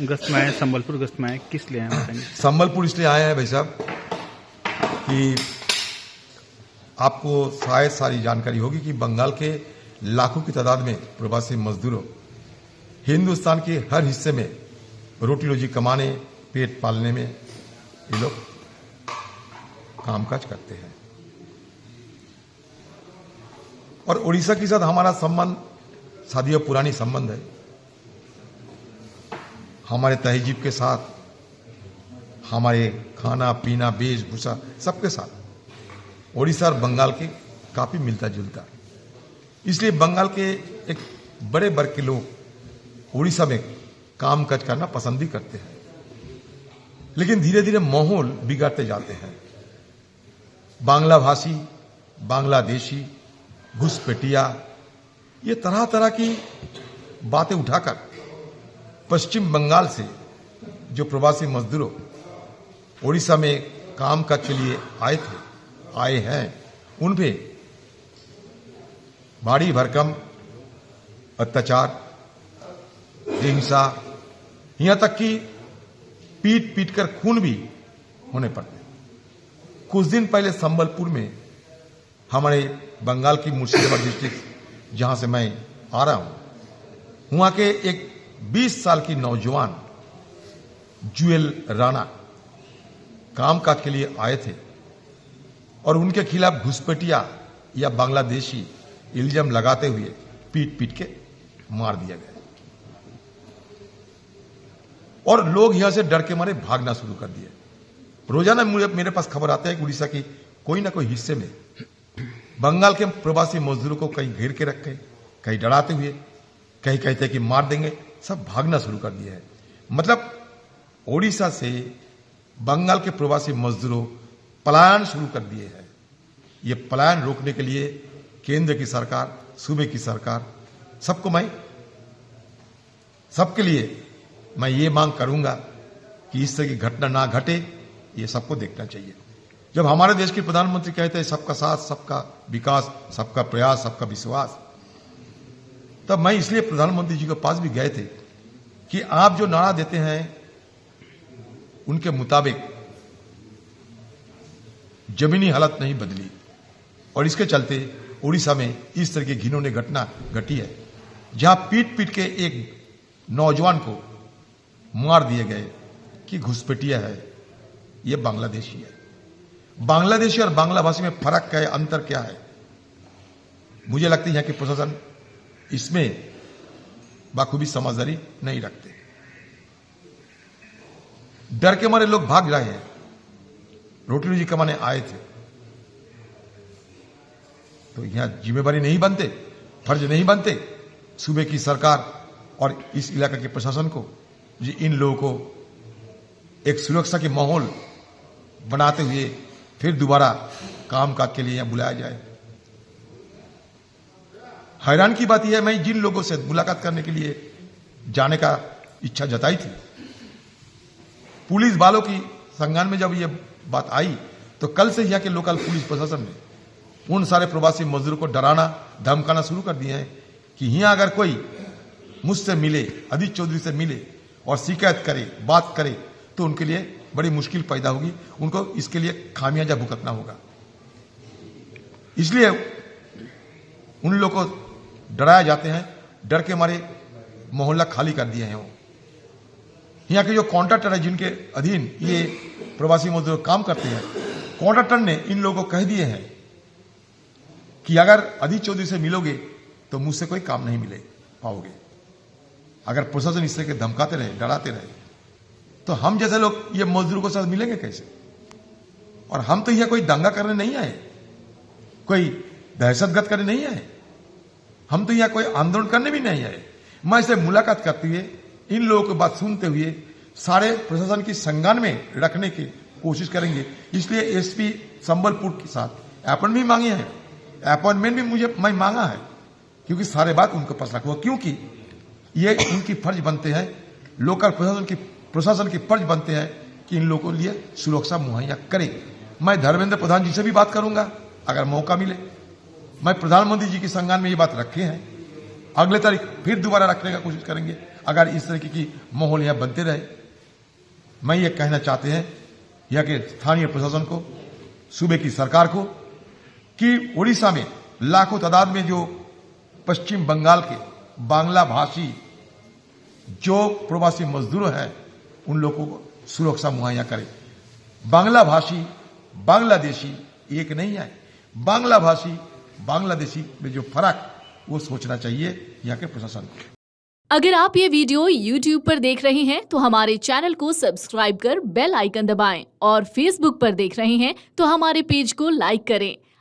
गश्त में आए, संबलपुर गश्त में आए, किस लिए आए बताएंगे? संबलपुर इसलिए आए हैं भाई साहब कि आपको शायद सारी जानकारी होगी कि बंगाल के लाखों की तादाद में प्रवासी मजदूरों हिंदुस्तान के हर हिस्से में रोटी रोजी कमाने, पेट पालने में ये लोग कामकाज करते हैं। और उड़ीसा के साथ हमारा संबंध सदियों पुरानी संबंध है। हमारे तहजीब के साथ, हमारे खाना पीना वेशभूषा सबके साथ उड़ीसा और बंगाल के काफी मिलता जुलता। इसलिए बंगाल के एक बड़े वर्ग के लोग उड़ीसा में काम काज करना पसंद भी करते हैं, लेकिन धीरे धीरे माहौल बिगड़ते जाते हैं। बांग्ला भाषी, बांग्लादेशी, घुसपैठिया, ये तरह तरह की बातें उठाकर पश्चिम बंगाल से जो प्रवासी मजदूरों उड़ीसा में काम काज के लिए आए हैं, उन पे भारी भरकम अत्याचार, हिंसा, यहां तक कि पीट पीट कर खून भी होने पड़ते। कुछ दिन पहले संबलपुर में हमारे बंगाल की मुर्शिदाबाद डिस्ट्रिक्ट जहां से मैं आ रहा हूं, वहां के एक 20 साल की नौजवान जुएल राणा कामकाज के लिए आए थे और उनके खिलाफ घुसपैठिया या बांग्लादेशी इल्जाम लगाते हुए पीट पीट के मार दिया गया और लोग यहां से डर के मारे भागना शुरू कर दिए। रोजाना मेरे पास खबर आता है कि उड़ीसा की कोई ना कोई हिस्से में बंगाल के प्रवासी मजदूरों को कहीं घेर के रखे, कहीं डराते हुए, कहीं कहते कि मार देंगे, सब भागना शुरू कर दिया है। मतलब ओडिशा से बंगाल के प्रवासी मजदूरों पलायन शुरू कर दिए हैं। ये पलायन रोकने के लिए केंद्र की सरकार, सूबे की सरकार, सबके लिए मैं ये मांग करूंगा कि इस तरह की घटना ना घटे, ये सबको देखना चाहिए। जब हमारे देश के प्रधानमंत्री कहते हैं सबका साथ, सबका विकास, सबका प्रयास, सबका विश्वास, तब मैं इसलिए प्रधानमंत्री जी के पास भी गए थे कि आप जो नारा देते हैं उनके मुताबिक जमीनी हालत नहीं बदली और इसके चलते उड़ीसा में इस तरह की घिनौनी घटना घटी है, जहां पीट पीट के एक नौजवान को मार दिए गए कि घुसपैठिया है, यह बांग्लादेशी है। बांग्लादेशी और बांग्ला भाषी में फर्क क्या है, अंतर क्या है? मुझे लगता है यहां के प्रशासन इसमें बाखूबी समझदारी नहीं रखते। डर के मारे लोग भाग रहे हैं। रोटी रोजी कमाने आए थे तो यहां जिम्मेवारी नहीं बनते, फर्ज नहीं बनते सूबे की सरकार और इस इलाके के प्रशासन को जी इन लोगों को एक सुरक्षा के माहौल बनाते हुए फिर दोबारा कामकाज के लिए यहां बुलाया जाए। हैरान की बात यह है, मैं जिन लोगों से मुलाकात करने के लिए जाने का इच्छा जताई थी, पुलिस वालों की संज्ञान में जब यह बात आई तो कल से यहां के लोकल पुलिस प्रशासन ने उन सारे प्रवासी मजदूरों को डराना, धमकाना शुरू कर दिए हैं कि यहां अगर कोई मुझसे मिले, अदित चौधरी से मिले और शिकायत करे, बात करे, तो उनके लिए बड़ी मुश्किल पैदा होगी, उनको इसके लिए खामियाजा भुगतना होगा। इसलिए उन लोगों को डराया जाते हैं, डर के मारे मोहल्ला खाली कर दिए हैं। वो यहाँ के जो कॉन्ट्रैक्टर है जिनके अधीन ये प्रवासी मजदूर काम करते हैं, कॉन्ट्रैक्टर ने इन लोगों को कह दिए हैं कि अगर अदित चौधरी से मिलोगे तो मुझसे कोई काम नहीं मिले पाओगे। अगर प्रशासन इस तरह के धमकाते रहे, डराते रहे, तो हम जैसे लोग ये मजदूरों के साथ मिलेंगे कैसे? और हम तो यह कोई दंगा करने नहीं आए, कोई दहशतगर्द करने नहीं आए, हम तो यहां कोई आंदोलन करने भी नहीं आए। मैं इसे मुलाकात करते हुए, इन लोगों की बात सुनते हुए सारे प्रशासन की संज्ञान में रखने की कोशिश करेंगे। इसलिए एसपी संबलपुर के साथ अपॉइंटमेंट भी मांगे हैं, अपॉइंटमेंट भी मैं मांगा है, क्योंकि सारे बात उनको पास रखूंगा, क्योंकि ये इनकी फर्ज बनते हैं, लोकल प्रशासन की फर्ज बनते हैं कि इन लोगों के लिए सुरक्षा मुहैया करें। मैं धर्मेंद्र प्रधान जी से भी बात करूंगा अगर मौका मिले। मैं प्रधानमंत्री जी की संज्ञान में ये बात रखे हैं, अगले तारीख फिर दोबारा रखने का कोशिश करेंगे। अगर इस तरीके की माहौल यहाँ बनते रहे। मैं ये कहना चाहते हैं यहाँ के स्थानीय प्रशासन को, सूबे की सरकार को, कि उड़ीसा में लाखों तादाद में जो पश्चिम बंगाल के बांग्ला भाषी जो प्रवासी मजदूर हैं उन लोगों को सुरक्षा मुहैया करे। बांग्ला भाषी बांग्लादेशी एक नहीं है। बांग्ला भाषी बांग्लादेशी में जो फर्क वो सोचना चाहिए यहाँ के प्रशासन को। अगर आप ये वीडियो YouTube पर देख रहे हैं तो हमारे चैनल को सब्सक्राइब कर बेल आइकन दबाएं और Facebook पर देख रहे हैं तो हमारे पेज को लाइक करें।